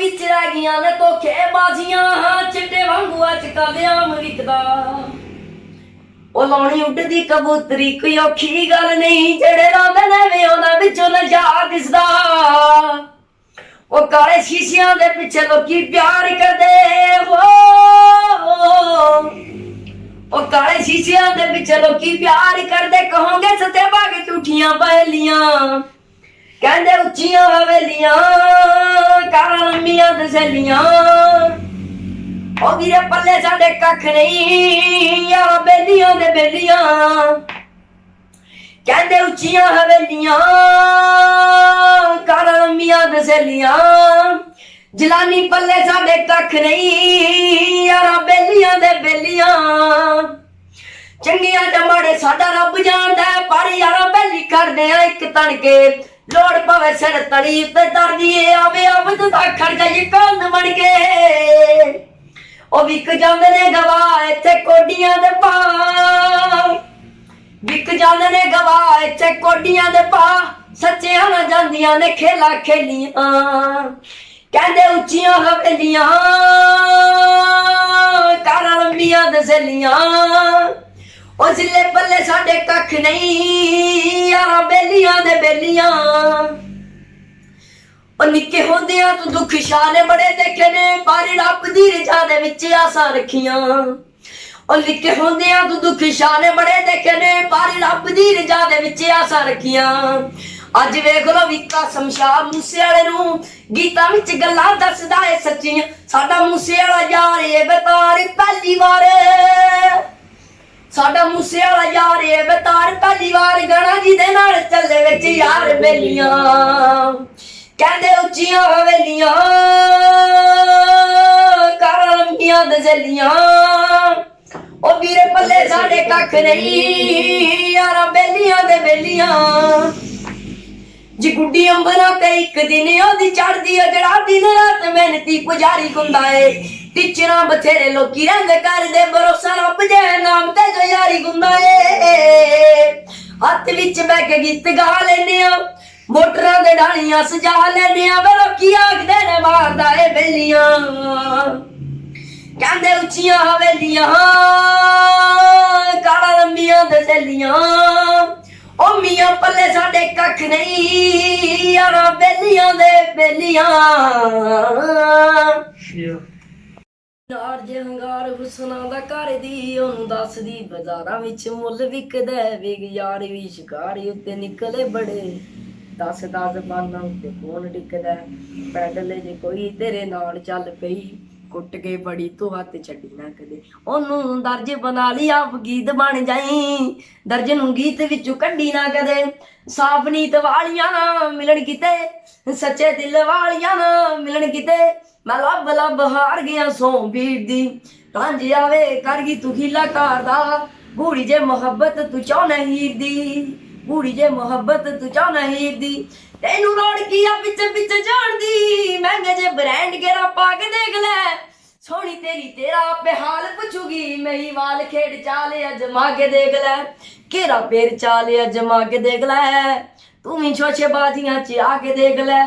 विच रह गईयां ने धोखेबाजियां चिट्टे वांगू अज कल्याम विकदा ओ लाउणी उड्डदी कबूतरी कोई औखी गल नहीं जेड़े रांदे ने वे उन्हां विचों नज़ारा दिसदा ओ काले शीशियां दे पिछे लोकी प्यार करदे हो ओ काले शीशियां दे पिछे लोकी प्यार करदे कहोगे सते भाग झूठियां पहेलियां कहंदे उच्चियां हवेलियां काला लंबियां दसेलियां ओ वीरे पल्ले साडे कख नहीं यार बेलियां दे बेलियां कहंदे उच्चियां हवेलियां काला लंबियां दसेलियां जलानी पल्ले साडे कख नहीं यार बेलियां दे बेलियां चंगियां ते माड़े साडा रब जानदा पर यार बेली करदे आ इक तड़के लोड़ पवे सिर तड़ी ते दर्दी आवे अवध दा खड़का यकान बन के ओ विक जांदे ने गवाह इत्थे कोडियां दे पा विक जांदे ने गवाह इत्थे कोडियां दे पा सच्चियां ना जांदियां ने खेला खेलियां कहंदे उच्चियां हवेलियां काला लंबियां दसेलियां ओ जिले पल्ले साडे कख नहीं यार बेलियां दे बेलियां ओ निक्के होंदियां तू दुख शाने बड़े देखे ने पर रब दी रजा दे विच आसां रखियां ओ निक्के होंदियां तू दुख शाने बड़े देखे ने पर रब दी रजा दे विच आसां रखियां अज वेख लो विका शमशाद मूसे वाले नूं गीतां विच गल्लां दसदा है सच्चियां साडा मूसे वाला यार ए बेतार पहली बार साडा मूसे वाला यार ए बेतार पहली बार गाना जिहदे नाल चले विच यार बेलियां कहंदे उच्चियां हवेलियां काला लंबियां दसेलियां ओ वीरे पल्ले साडे कख नहीं यार बेलियां दे बेलियां जी गुड्डी अंबरा ते एक दिन ओदी चढ़दी जड़ा दिन रात मेहनती पुजारी गुंदा है टीचरां बथेरे लोकी रंग करदे भरोसा रब दे नाम ते जो यारी गुंदा है हत्थ विच बैठ के गीत गा लेने मोटरां दे डालियां सजा लेने वे लोकी आखदे ने मारदा ए बेलियां कहंदे उच्चियां हवेलियां काला लंबियां दसेलियां ओ मियां पल्ले साडे कख नहीं यार बेलियां दे बेलियां नार जे हंगार हुसना दा घर दी ओनू दसदी बाजारां विच मुੱਲ विकदा वेग यार भी शिकारी उत्ते निकले बड़े दस बानां उत्ते कौन टिकदा पैदल जे कोई तेरे नाल चल पई कुट के बड़ी तू हत्थ छड्डी ना कदे ओनू दर्ज बना ली आप गीत बन जाई दर्ज नू गीत विचों कड्डी ना कदे साफ नीत वालियां ना मिलन किते सच्चे दिल वालियां ना मिलन किते मैं लब लब हार गया सौ बीर दी रांझ आवे कर गई तू खीला घर दा बूढ़ी जे मुहब्बत तू चाहना हीर दी बूढ़ी जे मुहब्बत तू चाहना हीर दी तेनू रोड़ किया पिछे पिछे जान दी महंगे जे ब्रांड गेरा पा के देख ले सोनी तेरी तेरा पे हाल पुछूगी मेरी वाल खेड़ चाले अजमा के देख ले केरा पेर चाले अजमा के देख ले तू भी छोछे बाजियां च आके देख ले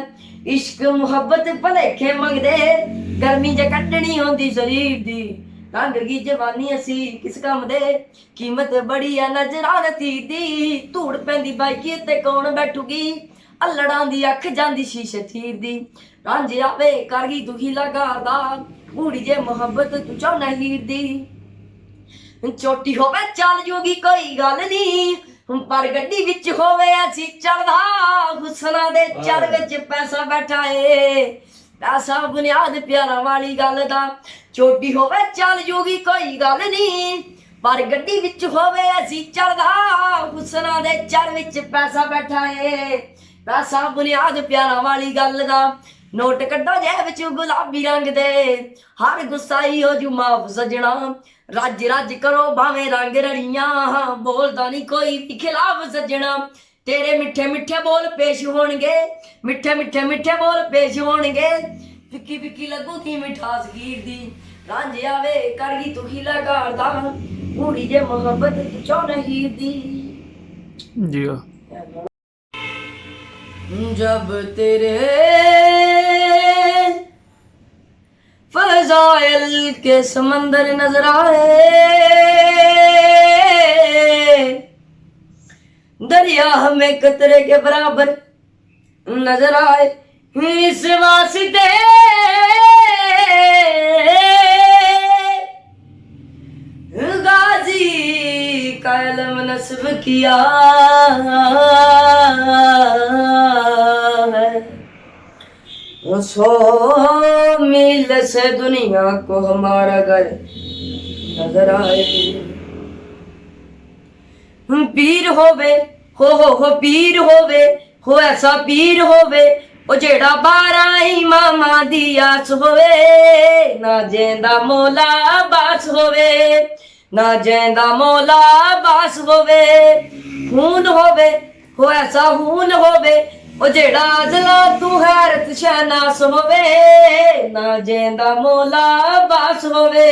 इश्क मुहब्बत भलेखे मंगदे गर्मी च कड्डनी होंदी शरीर दी रंग की जवानी असी किस कम दे कीमत बड़ी है नजरां तीर दी धूड़ पैंदी बाइकी ते कौन बैठूगी अल्लड़ां दी अख जांदी शीशे चीर दी रांझ आवे कर गई दुखी लगा दा बूढ़ी जे मुहब्बत तू चाहना हीर दी चोटी होवे चल जोगी कोई गल नहीं पर गड्डी विच होवे ऐसी चलदा हुसना दे चल विच पैसा बैठा है पैसा बुनियाद प्यारा वाली गल दा चोटी होवे चल जोगी कोई गल नहीं पर गड्डी विच होवे ऐसी चलदा हुसना दे चल विच पैसा बैठा है पैसा बुनियाद प्यारा वाली गल दा नोट कड्डो जेब विच गुलाबी रंग दे हर गुस्साई हो जू माफ सजना रज रज करो भावें रंग रड़ियां बोलदा नहीं कोई भी खिलाफ सजना तेरे मिठे मिठे बोल पेश होणगे मिठे मिठे मिठे बोल पेश होणगे फिक्की फिक्की लगूगी मिठास गिर दी रांझ आवे कर गई तू खिला करदा बूढ़ी जे मोहब्बत तू चाहना हीर दी जी जब तेरे दिल के समंदर नजर आए, दरिया हमें कतरे के बराबर नजर आए। इस वास्ते गाजी का इल्म नस्ब किया है, 100 मील से दुनिया को हमारा घर नजर आए। पीर होवे हो पीर होवे हो, ऐसा पीर होवे ओ जेड़ा 12 इमामा दी आस होवे, ना जेंदा मौला बास होवे, ना जेंदा मौला बास होवे। खून होवे हो ऐसा खून होवे ओ जेड़ा अजला तू हैरत शहनास होवे, ना जेंदा मौला बास होवे,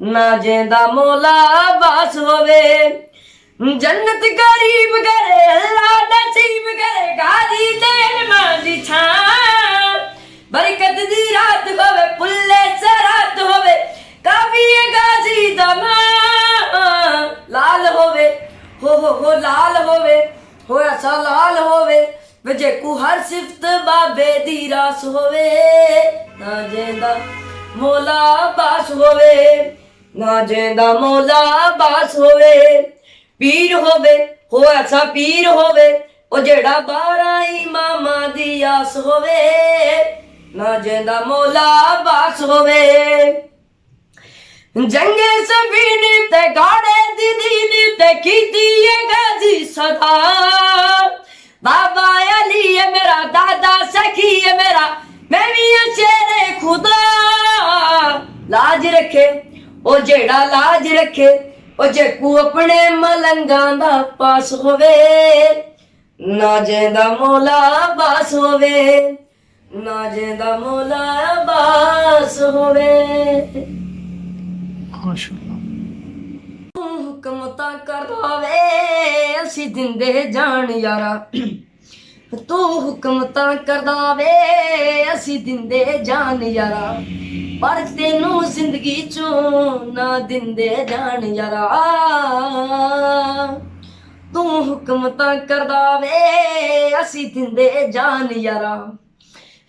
ना जेंदा मौला बास होवे। जन्नत गरीब करे अल्लाह नसीब करे, गाजी देन मांदी छां, बरकत दी रात होवे पुल्ले सरात होवे, काफी गाजी दमा लाल होवे हो लाल होवे हो, ऐसा लाल होवे वजे को हर सिफत बाबे दी रास होवे, ना जेंदा मौला बास होवे, ना जेंदा मौला बास होवे। पीर होवे हो ऐसा पीर होवे ओ जेड़ा 12 इमामा दी आस होवे, ना जेंदा मौला बास होवे। जंगे सफीन ते गाड़े दी दीन ते कीती है गाजी सदा, बाबा अली है मेरा दादा सखी है मेरा, मैं भी शेरे खुदा। लाज रखे ओ जेड़ा लाज रखे ओ जेकू अपने मलंगां दा पास होवे, ना जेंदा मौला बास होवे, ना जेंदा मौला बास होवे। माशाअल्लाह। हुक्म तां करदा वे असी दिंदे जान यारा, तू हुक्म तां करदा वे असी दिंदे जान यारा, पर तेनू जिंदगी चों ना दिंदे जान यारा। तू हुक्म तां करदा वे असी दिंदे जान यारा,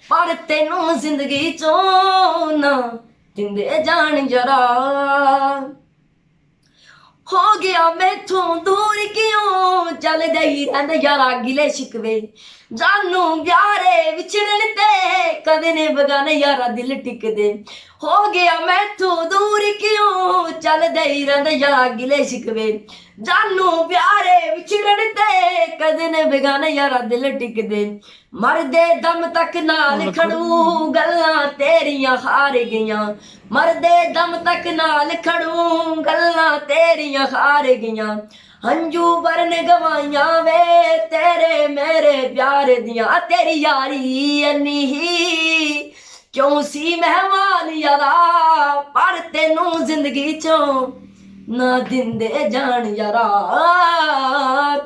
पर तेनू जिंदगी चों ना दिंदे जान यारा। हो गया मैथों दूर क्यों चलदे ही रहिंदे यारा गिले शिकवे, जानू प्यारे विछड़न ते कदे ने बगाने यारा दिल टिकदे। हो गया मैथों दूर क्यों चलदे ही रहिंदे यारा गिले शिकवे, जानू प्यारे विछड़न ते कदे ने बगाने यारा दिल टिकदे। मरदे दम तक नाल खड़ू गल्लां तेरियां हार गईयां, मरदे दम तक नाल खड़ू गल्लां तेरियां हार गईयां, हंजू बरन गवाइयां वे तेरे मेरे प्यार दियां। तेरी यारी अन्नी ही क्यों सी मेहमान यारा, पर तेनू जिंदगी चों ना दिंदे जान यारा।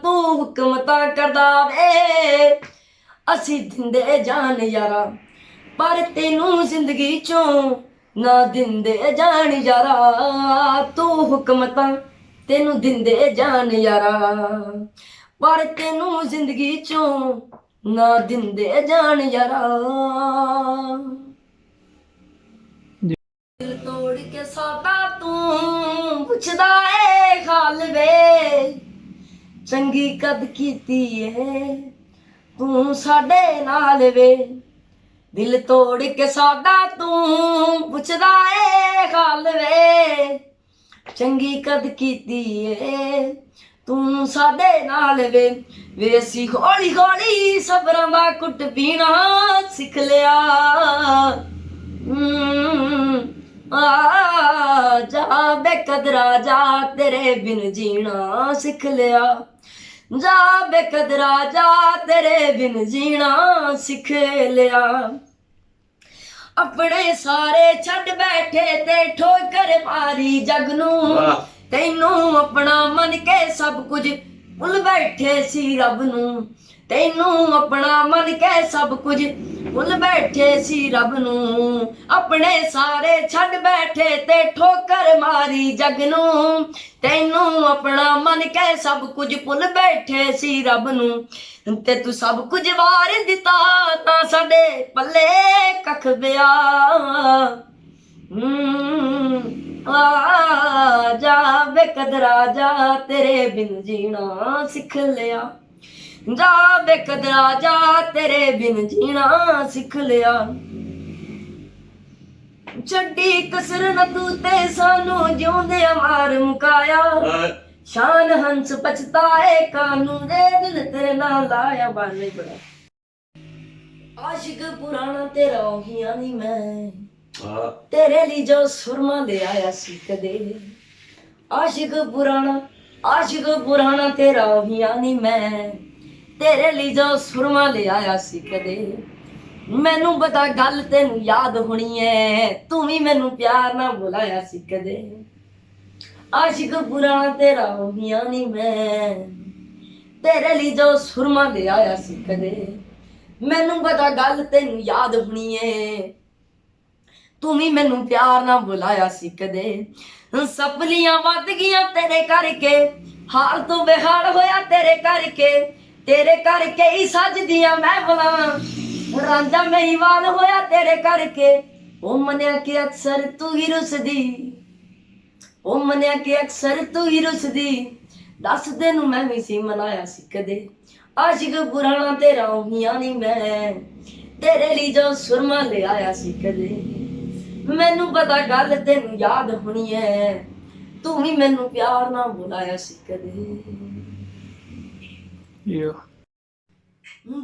तू हुक्म तां करदा वे असी दिंदे जान यारा, पर तेनू जिंदगी चों ना दिंदे जान यारा। तू हुक्म तां तेनू दिंदे जान यारा, पर तेनू जिंदगी चों ना दिंदे जान यारा। दिल तोड़ के सादा तू पुछदा ए हाल वे, चंगी कद कीती है तू साडे नाल वे। दिल तोड़ के सादा तू पुछदा ए हाल वे, चंगी कद कीती है तू साडे नाल वे। वे असी हौली हौली सबरां दा कुट पीना सिख लिया, जा बेकदरा जा तेरे बिन जीना सिख लिया, जा बेकदरा जा तेरे बिन जीना सिख लिया। अपने सारे छड़ बैठे ते ठोकर मारी जग नू, तैनू अपना मन के सब कुछ भुल बैठे सी रब नू। ਤੈਨੂੰ ਆਪਣਾ ਮੰਨ ਕੇ ਸਭ ਕੁਝ ਭੁੱਲ ਬੈਠੇ ਸੀ ਰੱਬ ਨੂੰ, ਆਪਣੇ ਸਾਰੇ ਛੱਡ ਬੈਠੇ ਤੇ ਠੋਕਰ ਮਾਰੀ ਜੱਗ ਨੂੰ। ਤੈਨੂੰ ਆਪਣਾ ਮੰਨ ਕੇ ਸਭ ਕੁਝ ਭੁੱਲ ਬੈਠੇ ਸੀ ਰੱਬ ਨੂੰ, ਤੇ ਤੂੰ ਸਭ ਕੁਝ ਵਾਰ ਦਿੱਤਾ ਤਾਂ ਸਾਡੇ ਪੱਲੇ ਕੱਖ ਪਿਆ। ਆ ਜਾ ਵੇ ਕਦਰਾ ਜਾ, ਤੇਰੇ ਬਿਨ ਜੀਣਾ ਸਿੱਖ ਲਿਆ। ਜਾ ਵੇ ਕਦਰਾ ਜਾ, ਤੇਰੇ ਬਿਨ ਜੀਣਾ ਸਿੱਖ ਲਿਆ। ਛੱਡੀ ਕਸਰ ਨਾ ਤੂੰ ਤੇ ਸਾਨੂੰ ਜਿਉਂਦੇ ਮਾਰ ਮੁਕਾਇਆ। ਸ਼ਾਨ ਹੰਸ ਪਛਤਾਏ ਕਾਨੂੰ ਦੇ ਦਿਲ ਤੇਰੇ ਨਾਲ ਲਾਇਆ। ਬਾਲੇ ਬੜਾ ਆਸ਼ਿਕ ਪੁਰਾਣਾ ਤੇਰਾ ਉਹੀ ਨਹੀਂ ਮੈਂ, ਤੇਰੇ ਲਈ ਜੋ ਸੁਰਮਾ ਲੈ ਆਇਆ ਸੀ ਕਦੇ। ਆਸ਼ਿਕ ਪੁਰਾਣਾ ਤੇਰਾ ਉਹੀ ਨਹੀਂ ਮੈਂ, ਤੇਰੇ ਲਈ ਜੋ ਸੁਰਮਾ ਲੈ ਆਇਆ ਸੀ ਕਦੇ। ਮੈਨੂੰ ਪਤਾ ਗੱਲ ਤੈਨੂੰ ਯਾਦ ਹੋਣੀ ਐ, ਤੂੰ ਵੀ ਮੈਨੂੰ ਪਿਆਰ ਨਾਲ ਬੁਲਾਇਆ ਸੀ ਕਦੇ। ਆਸ਼ਿਕ ਪੁਰਾਣਾ ਤੇਰਾ ਉਹੀ ਨਹੀਂ ਮੈਂ, ਤੇਰੇ ਲਈ ਜੋ ਸੁਰਮਾ ਲੈ ਆਇਆ ਸੀ ਕਦੇ। ਮੈਨੂੰ ਪਤਾ ਗੱਲ ਤੈਨੂੰ ਯਾਦ ਹੋਣੀ ਐ, ਤੂੰ ਵੀ ਮੈਨੂੰ ਪਿਆਰ ਨਾਲ ਬੁਲਾਇਆ ਸੀ ਕਦੇ। ਸਪਲੀਆਂ ਵੱਧ ਗਈਆਂ ਤੇਰੇ ਕਰਕੇ, ਹਾਲ ਤੋਂ ਬੇਹਾਲ ਹੋਇਆ ਤੇਰੇ ਕਰਕੇ। ਤੇਰੇ ਕਰਕੇ ਹੀ ਸੱਜਦੀਆਂ ਮਹਿਫਲਾਂ, ਰਾਂਝਾ ਮਹੀਵਾਲ ਹੋਇਆ ਤੇਰੇ ਕਰਕੇ। ਉਹ ਮੰਨਿਆ ਕਿ ਅਕਸਰ ਤੂੰ ਹੀ ਰੁੱਸਦੀ, ਉਹ ਮੰਨਿਆ ਕਿ ਅਕਸਰ ਤੂੰ ਹੀ ਰੁੱਸਦੀ। ਦੱਸ ਤੈਨੂੰ ਮੈਂ ਵੀ ਸੀ ਮਨਾਇਆ ਸੀ ਕਦੇ। ਆਸ਼ਿਕ ਪੁਰਾਣਾ ਤੇਰਾ ਉਹੀ ਨਹੀਂ ਮੈਂ, ਤੇਰੇ ਲਈ ਜੋ ਸੁਰਮਾ ਲੈ ਆਇਆ ਸੀ ਕਦੇ। ਮੈਨੂੰ ਪਤਾ ਗੱਲ ਤੈਨੂੰ ਯਾਦ ਹੋਣੀ ਐ, ਤੂੰ ਵੀ ਮੈਨੂੰ ਪਿਆਰ ਨਾਲ ਬੁਲਾਇਆ ਸੀ ਕਦੇ।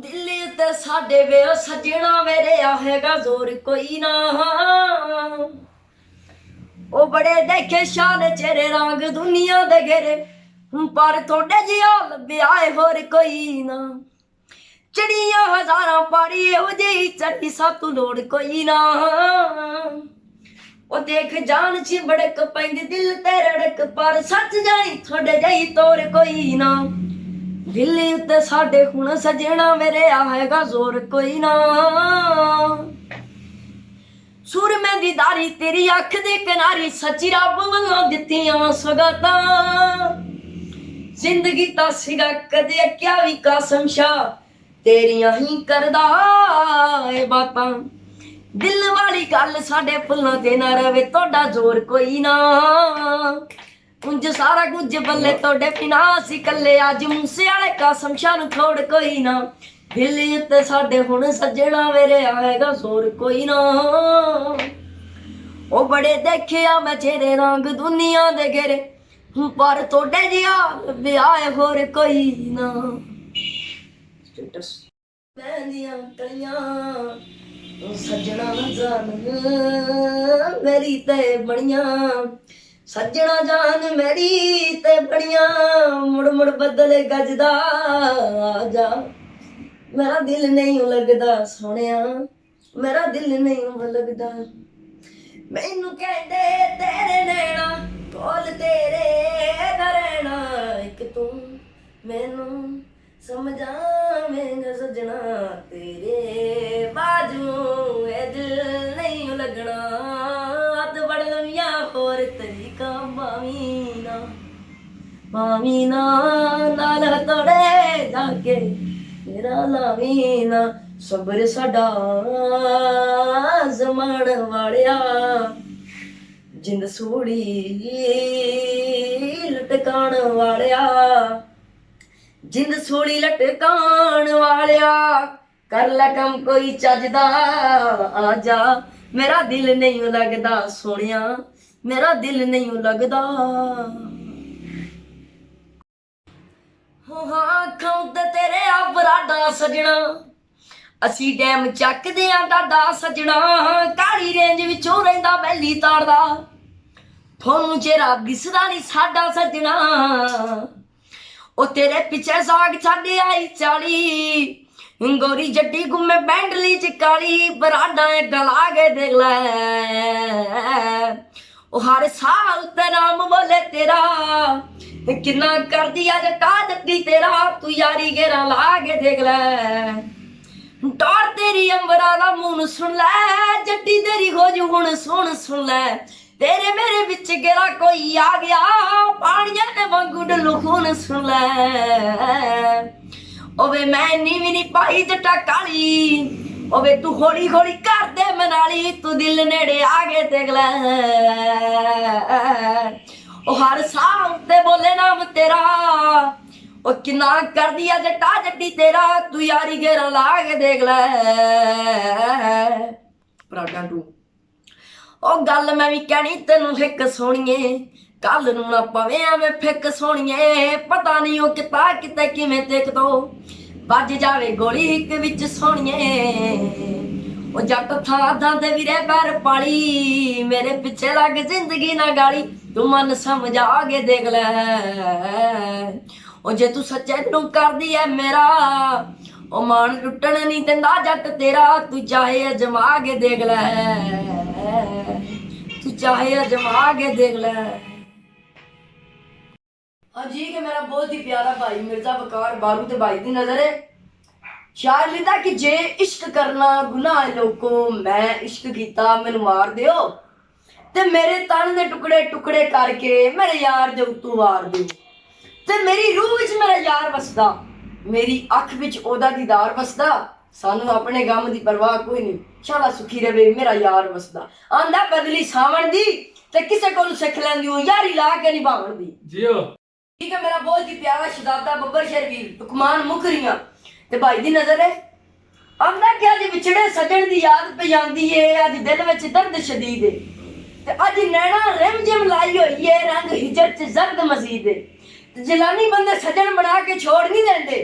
ਦਿੱਲੀ ਉੱਤੇ ਸਾਡੇ ਵੇ ਉਹ ਸੱਜਣਾ ਮੇਰੇ ਆਹੇਗਾ ਜ਼ੋਰ ਕੋਈ ਨਾ। ਉਹ ਬੜੇ ਦੇਖੇ ਸ਼ਾਨ ਚਿਹਰੇ ਰੰਗ ਦੁਨੀਆ ਦੇ ਘੇਰੇ, ਪਰ ਤੁਹਾਡੇ ਜਿਹਾ ਲੱਭਿਆ ਏ ਹੋਰ ਕੋਈ ਨਾ। ਚੜੀਆਂ ਹਜ਼ਾਰਾਂ ਪਾਰੀ ਇਹੋ ਜਿਹੀ ਚੜੀ ਸਾਤੋਂ ਲੋੜ ਕੋਈ ਨਾ। ਉਹ ਦੇਖ ਜਾਨ ਚ ਬੜਕ ਪੈਂਦੀ ਦਿਲ ਤੇ ਰੜਕ, ਪਰ ਸੱਚ ਜਾਈ ਤੁਹਾਡੇ ਜਿਹੀ ਤੋਰ ਕੋਈ ਨਾ। ਦਿੱਲੀ ਉੱਤੇ ਸਾਡੇ ਹੁਣ ਸਜਣਾ ਮੇਰੇ ਆਏਗਾ ਜ਼ੋਰ ਕੋਈ ਨਾ। ਸੁਰਮੇ ਦੀ ਦਾਰੀ ਤੇਰੀ ਅੱਖ ਦੇ ਕਿਨਾਰੀ, ਸੱਚੀ ਰੱਬ ਵੱਲੋਂ ਦਿੱਤੀਆਂ ਸੁਗਾਤਾਂ। ਜ਼ਿੰਦਗੀ ਤਾਂ ਸੀਗਾ ਕਦੇ ਕਿਆ ਵੀ ਕਾਸਮ ਸ਼ਾਹ, ਤੇਰੀਆਂ ਹੀ ਕਰਦਾ ਏ ਬਾਤਾਂ। ਦਿਲ ਵਾਲੀ ਗੱਲ ਸਾਡੇ ਫੁੱਲਾਂ ਤੇ ਨਾ ਰਵੇ ਤੁਹਾਡਾ ਜ਼ੋਰ ਕੋਈ ਨਾ। ਉਂਝ ਸਾਰਾ ਕੁਝ ਬੱਲੇ ਤੁਹਾਡੇ ਬਿਨਾ ਅਸੀਂ ਕੱਲੇ, ਅੱਜ ਮੂਸੇ ਵਾਲੇ ਕਾਸਮ ਸ਼ਾਹ ਨੂੰ ਥੋੜ ਕੋਈ ਨਾ। ਦਿੱਲੀ ਉੱਤੇ ਸਾਡੇ ਹੁਣ ਸੱਜਣਾ ਮੇਰੇ ਆਏਗਾ ਜ਼ੋਰ ਕੋਈ ਨਾ। ਉਹ ਬੜੇ ਦੇਖਿਆ ਮੈਂ ਚਿਹਰੇ ਰੰਗ ਦੁਨੀਆ ਦੇ ਘੇਰੇ, ਪਰ ਤੁਹਾਡੇ ਜਿਹਾ ਵਿਆਹ ਹੋਰ ਕੋਈ ਨਾ। ਸਟੇਟਸ ਮੈਂਦੀਆਂ ਕਲੀਆਂ ਸੱਜਣਾ ਜਾਨ ਮੇਰੀ ਤੇ ਬਣੀਆਂ, ਸੱਜਣਾ ਜਾਨ ਮੇਰੀ ਤੇ ਬਣੀਆਂ। ਮੁੜ ਮੁੜ ਬਦਲੇ ਗੱਜਦਾ ਆ ਜਾ, ਮੇਰਾ ਦਿਲ ਨਹੀਂ ਲੱਗਦਾ ਸੋਹਣਿਆ, ਮੇਰਾ ਦਿਲ ਨਹੀਂ ਲੱਗਦਾ। ਮੈਨੂੰ ਕਹਿੰਦੇ ਤੇਰੇ ਨੈਣਾ ਕੋਲ ਤੇਰੇ ਦਾ ਰਹਿਣਾ, ਇੱਕ ਤੂੰ ਮੈਨੂੰ ਸਮਝਾਵੇਂਗਾ ਸੱਜਣਾ। ਤੇਰੇ ਬਾਜੂ ਇਹ ਦਿਲ ਨਹੀਂ ਲੱਗਣਾ, ਹੱਥ ਬੜ ਲੰਮੀਆਂ ਹੋਰ ਤਰੀਕਾ ਮਾਮੀ ਨਾ ਨਾਲ ਹਥੋੜੇ ਜਾ ਕੇ ਮੇਰਾ ਲਾਵੀ ਨਾ। ਸਬਰ ਸਾਡਾ ਜ਼ਮਾਨ ਵਾਲਿਆ, ਜਿੰਦ ਸੂੜੀ ਲਟਕਾਣ ਵਾਲਿਆ, ਜਿੰਦ ਸੂੜੀ ਲਟਕਾਣ ਵਾਲਿਆ। ਕਰ ਲੈ ਕੰਮ ਕੋਈ ਚੱਜਦਾ ਆ ਜਾ, ਮੇਰਾ ਦਿਲ ਨਹੀਂ ਲੱਗਦਾ ਸੋਹਣਿਆ, ਮੇਰਾ ਦਿਲ ਨਹੀਂ ਲੱਗਦਾ। ਹਾਂ ਅੱਖਾਂ ਉੱਤੇ ਤੇਰੇ ਆ ਬਰਾਡਾ ਸਜਣਾ, ਅਸੀਂ ਡੈਮ ਚੱਕਦੇ ਆਂ ਡਾਡਾ ਸਜਣਾ। ਕਾਲੀ ਰੇਂਜ ਵਿੱਚੋਂ ਰਹਿੰਦਾ ਬੈਲੀ ਤਾੜਦਾ, ਤੁਹਾਨੂੰ ਚਿਹਰਾ ਦਿਸਦਾ ਨਹੀਂ ਸਾਡਾ ਸਜਣਾ। ਉਹ ਤੇਰੇ ਪਿੱਛੇ ਸਾਗ ਛੱਡ ਆਈ 40, ਗੋਰੀ ਜੱਡੀ ਗੁੰਮੇ ਬੈਂਡਲੀ ਚ ਕਾਲੀ। ਬਰਾਡਾ ਗਲਾ ਕੇ ਦੇਖ ਲੈ, ਉਹ ਹਰ ਸਾਲ ਤੇ ਨਾਮ ਬੋਲੇ ਤੇਰਾ, किन्ना कर दिया जटा जट्टी तेरा तू यारी गेरा लागे देख ले टोर तेरी अंबरा दा मुन सुन ले जट्टी तेरी खोज हुन सुन ले तेरे मेरे बिच गेरा कोई आ गया पानिया ने वांगू डलू खून सुन ले ओवे मैं नी भी नहीं पाई जटा काली ओवे तू हौली हौली कर दे मनाली तू दिल नेड़े आगे देख ले ओ हर साह ते बोले नाम तेरा ओ किन्ना कर दिया जटा जट्टी तेरा तू यारी गेरा लागे देख ले पराठा टू ओ गल मैं भी कहनी तेनू हिक सोनिए कल नू ना पवे एवें फिक सोनिए पता नहीं ओ किता किते किवें देख दो ਵੱਜ ਜਾਵੇ ਗੋਲੀ ਇੱਕ ਵਿੱਚ ਸੋਹਣੀਏ ਉਹ ਜੱਟ ਥਾਂ ਥਾਂ ਤੇ ਵੀਰੇ ਪੈਰ ਪਾਲੀ ਮੇਰੇ ਪਿੱਛੇ ਲੱਗ ਜ਼ਿੰਦਗੀ ਨਾ ਗਾਲੀ ਤੂੰ ਮਨ ਸਮਝਾ ਕੇ ਦੇਖ ਲੈ ਉਹ ਜੇ ਤੂੰ ਸੱਚੇ ਨੂੰ ਕਰਦੀ ਐ ਮੇਰਾ ਉਹ ਮਾਨ ਟੁੱਟਣ ਨਹੀਂ ਦਿੰਦਾ ਜੱਟ ਤੇਰਾ ਤੂੰ ਚਾਹੇ ਅਜਮਾ ਕੇ ਦੇਖ ਲੈ ਤੂੰ ਚਾਹੇ ਅਜਮਾ ਕੇ ਦੇਖ ਲੈ हाँ जी कि मेरा बहुत ही प्यारा भाई मिर्जा वकार बारू ते भाई दी नजर है शायर लिखदा कि जे इश्क करना गुनाह है लोको मैं इश्क कीता मैनू मार दियो ते मेरे तन दे टुकड़े टुकड़े करके मेरे यार दे उत्तों वार दियो ते मेरी रूह विच मेरा यार वसदा मेरी अख विच ओदा दीदार वसदा सानू अपने गम दी परवाह कोई नहीं शाला सुखी रवे मेरा यार वसदा आंदा बदली सावण दी ते किसे कोल सिख लैंदी ओ यारी ला के निभावण दी जियो ठीक है मेरा बहुत ही प्यारा शहजादा बब्बर शर्वीर तुकमान मुखरियां ते भाई दी नजर है आंदा कि अज विछड़े सजन दी याद पे जांदी है अज दिल विच दर्द शदीद है ते अज नैना रिम जिम लाई होई है रंग हिजर च जर्द मजीद है ते जलानी बंदे सजन बना के छोड़ नहीं देंदे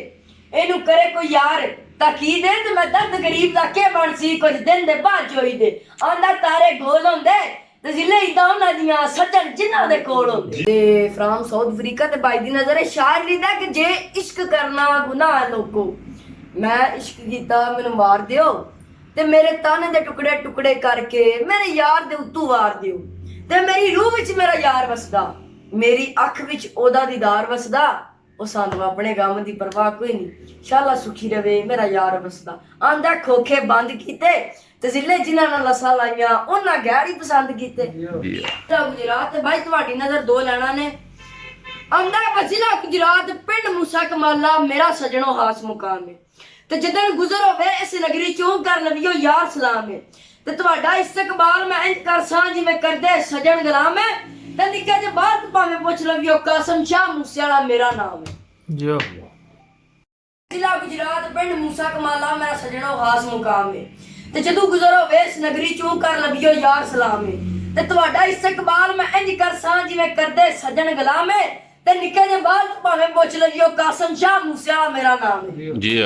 एनू करे कोई यार ताकी दे ते मैं दर्द गरीब दा के बन सी कुछ दिन दे बाद जोई दे आंदा तारे गोल होंदे ਤੇ ਜ਼ਿਲੇ ਇਦਾਂ ਉਹਨਾਂ ਦੀਆਂ ਸੱਜਣ ਜਿਨ੍ਹਾਂ ਦੇ ਕੋਲ ਹੁੰਦੇ ਤੇ ਫਰਾਮ ਸਾਊਥ ਅਫਰੀਕਾ ਤੇ ਬਾਈ ਦੀ ਨਜ਼ਰ ਹੈ ਸ਼ਾਇਰ ਲਿਖਦਾ ਕਿ ਜੇ ਇਸ਼ਕ ਕਰਨਾ ਗੁਨਾਹ ਹੈ ਲੋਕੋ ਮੈਂ ਇਸ਼ਕ ਕੀਤਾ ਮੈਨੂੰ ਮਾਰ ਦਿਓ ਤੇ ਮੇਰੇ ਤਨ ਦੇ ਟੁਕੜੇ ਟੁਕੜੇ ਕਰਕੇ ਮੇਰੇ ਯਾਰ ਦੇ ਉੱਤੋਂ ਵਾਰ ਦਿਓ ਤੇ ਮੇਰੀ ਰੂਹ ਵਿੱਚ ਮੇਰਾ ਯਾਰ ਵਸਦਾ ਮੇਰੀ ਅੱਖ ਵਿੱਚ ਉਹਦਾ ਦੀਦਾਰ ਵਸਦਾ ਉਹ ਸਾਨੂੰ ਆਪਣੇ ਗਮ ਦੀ ਪਰਵਾਹ ਕੋਈ ਨਹੀਂ ਸ਼ਾਲਾ ਸੁਖੀ ਰਵੇ ਮੇਰਾ ਯਾਰ ਵਸਦਾ ਆਂਦਾ ਖੋਖੇ ਬੰਦ ਕੀਤੇ ਤੇ ਜ਼ਿਲੇ ਜਿਨ੍ਹਾਂ ਨਾਲ ਲਸਾਂ ਲਾਈਆਂ ਉਹਨਾਂ ਗਹਿਰੀ ਪਸੰਦ ਕੀਤੇ ਗੁਜਰਾਤ ਤੇ ਭਾਈ ਤੁਹਾਡੀ ਨਜ਼ਰ ਦੋ ਲੈਣਾ ਨੇ ਆਂਦਾ ਜ਼ਿਲ੍ਹਾ ਗੁਜਰਾਤ ਪਿੰਡ ਮੂਸਾ ਕਮਾਲਾ ਮੇਰਾ ਸਜਣੋ ਹਾਸ ਮੁਕਾਮ ਹੈ ਤੇ ਜਦੋਂ ਗੁਜ਼ਰ ਹੋਵੇ ਇਸ ਨਗਰੀ ਚੋਂ ਕਰ ਲਵਿਓ ਯਾਰ ਸਲਾਮ ਹੈ ਤੇ ਤੁਹਾਡਾ ਇਸਤਕਬਾਲ ਮੈਂ ਇੰਜ ਕਰ ਸਾਂ ਜਿਵੇਂ ਕਰਦੇ ਸਜਣ ਗੁਲਾਮ ਹੈ ਤੇ ਨਿੱਕੇ ਜਿਹੇ ਬਾਤ ਭਾਵੇਂ ਪੁੱਛ ਲਵਿਓ ਕਾਸਮ ਸ਼ਾਹ ਮੂਸੇ ਵਾਲਾ ਮੇਰਾ ਨਾਮ ਹੈ ਜਿਓ ਜ਼ਿਲ੍ਹਾ ਗੁਜਰਾਤ ਪਿੰਡ ਮੂਸਾ ਕਮਾਲਾ ਮੇਰਾ ਸਜਣੋ ਹਾਸ ਮੁਕਾਮ ਹੈ ਤੇ ਜਦੋਂ ਗੁਜ਼ਰੋ ਵੇਸ ਨਗਰੀ ਚੋਂ ਕਰ ਲਵਿਓ ਯਾਰ ਸਲਾਮੇ ਤੇ ਤੁਹਾਡਾ ਇਸਤਕਬਾਲ ਮੈਂ ਇੰਜ ਕਰ ਸਾਂ ਜਿਵੇਂ ਕਰਦੇ ਸਜਣ ਗੁਲਾਮੇ ਤੇ ਨਿੱਕੇ ਜਿਹੇ ਬਾਤ ਭਾਵੇਂ ਪੁੱਛ ਲਵਿਓ ਕਾਸਮ ਸ਼ਾਹ ਮੂਸੇ ਵਾਲਾ ਮੇਰਾ ਨਾਮ ਹੈ ਜੀ